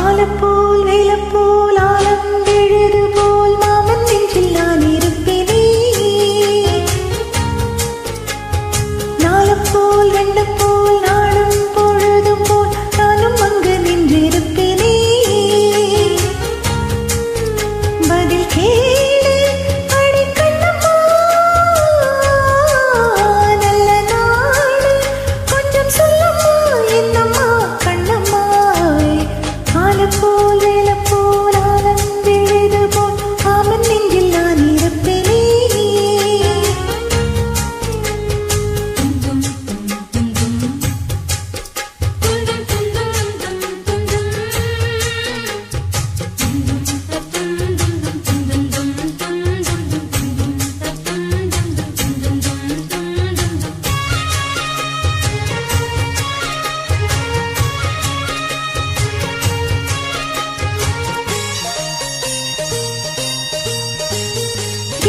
ஆலப்போல் வேலப்போல் ஆலம் விழுது போல் மாமன் நெஞ்சில் நான் இருப்பேனே. நாலப்போல் வெண்டப்போல் நாளும் பொழுதும் போல் நானும் அங்கு நின்றிருப்பேனே. பதில் கேளு அடி கண்ணம்மா, நல்ல நாடு கொஞ்சம் சொல்லம்மா என்னம்மா கண்ணம்மா. ஆலப்போல் வேலப்போல் ஆலம் விழுது போல் மாமன் நெஞ்சில் நான் இருப்பேனே.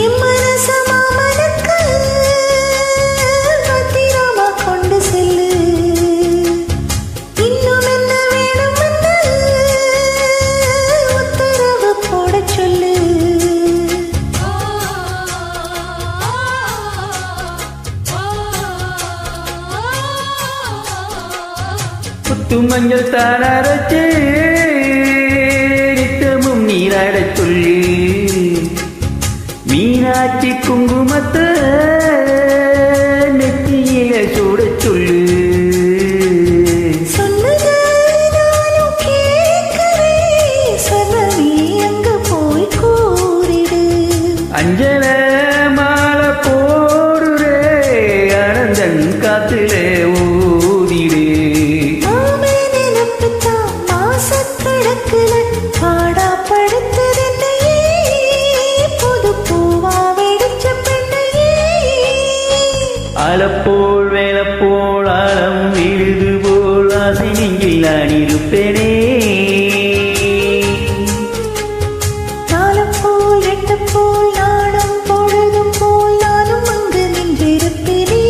என் மனச மாமனுக்கு பத்திரமா கொண்டு செல்லு. இன்னும் என்ன வேணும்னு உத்தரவு போட சொல்லு. புத்து மஞ்சள் தானரைச்சு நித்தமும் நீராடச் சொல்லி, மீனாட்சி குங்குமத்தை நெத்தியில சூடச் சொல்லு. சொன்னதை நானும் கேட்கிறேன், சொன்னவே அங்க போய் கூறிடு. அஞ்சல மாலை போடுறே அனந்தன் காத்துல ஊதிடு. மாமே நினைப்புத்தான் மாசக்கணக்குல பாடா படுத்ததென்னையே, புது பூவா வெடிச்ச பெண்ணையே. ஆலப்போல் வேலப்போல் ஆலம் விழுது போல் ஆசை நெஞ்சில் நான் இருப்பேனே. நாலப்போல் ரெண்டுப்போல் நாடும் பொழுதும் போல் நானும் அங்கு நின்றிருப்பேனே.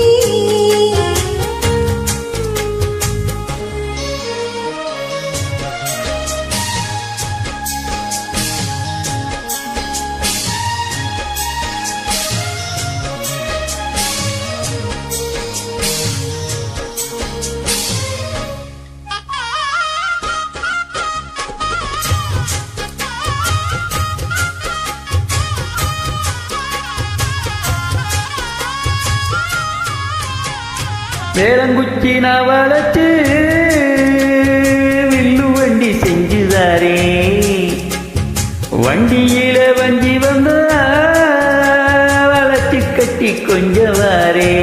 வேளங்குச்சி நான் வளர்த்து வில்லு வண்டி செஞ்சுதாரே. வண்டியில வண்டி வந்தா வளர்ச்சி கட்டி கொஞ்சம் வாரே.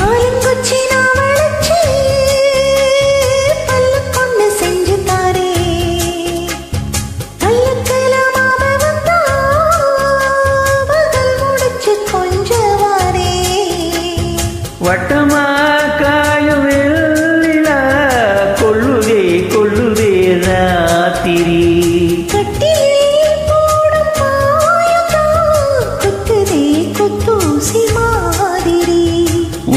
ஆலங்குச்சி நான் வளைச்சு பல்லு கொண்டு செஞ்சு தாரே. பல்லுக்குல மாமா வந்தா பகல் முடிச்சு கொஞ்சம் வாரே. வட்டமா காயும் வெள்ளிலா கொள்ளுதே கொள்ளுதே ராத்திரி. கட்டிலில் போடும் பாயம்தான் குத்துதே குத்தூசி மாதிரி.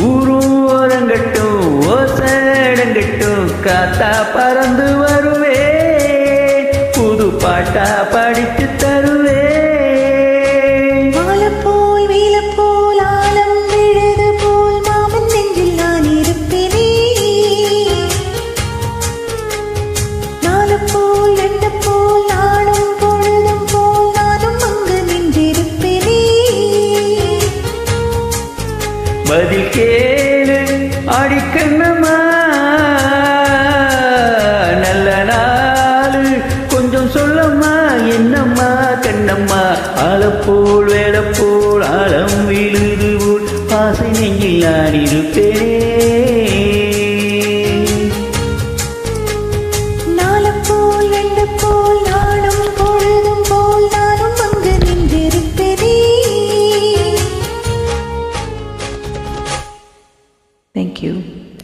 ஊரும் ஓரங்கட்டும் ஓசடங்கட்டும் காத்தா பறந்து வருவே, புது பாட்டா படித்து தருவே. ஆலப்போல் வேலப்போல் ஆலம் விழுது போல் மாமன் நெஞ்சில் நான் இருப்பேனே. நாலப்போல் ரெண்டுப்போல் நாடும் பொழுதும் போல் நானும் அங்கு நின்றிருப்பேனே. பதில் கேளு அடிக்கண்ணம்மா, நல்ல நாளு கொஞ்சம் சொல்லம்மா என்னம்மா கண்ணம்மா. ஆலப்போல் வேலப்போல் ஆலம் விழுது போல் ஆசை நெஞ்சில் நான் இருப்பேனே. நாலப்போல் ரெண்டுப்போல் நாடும் பொழுதும் போல் நானும் அங்கு நின்றிருப்பேனே. Thank you.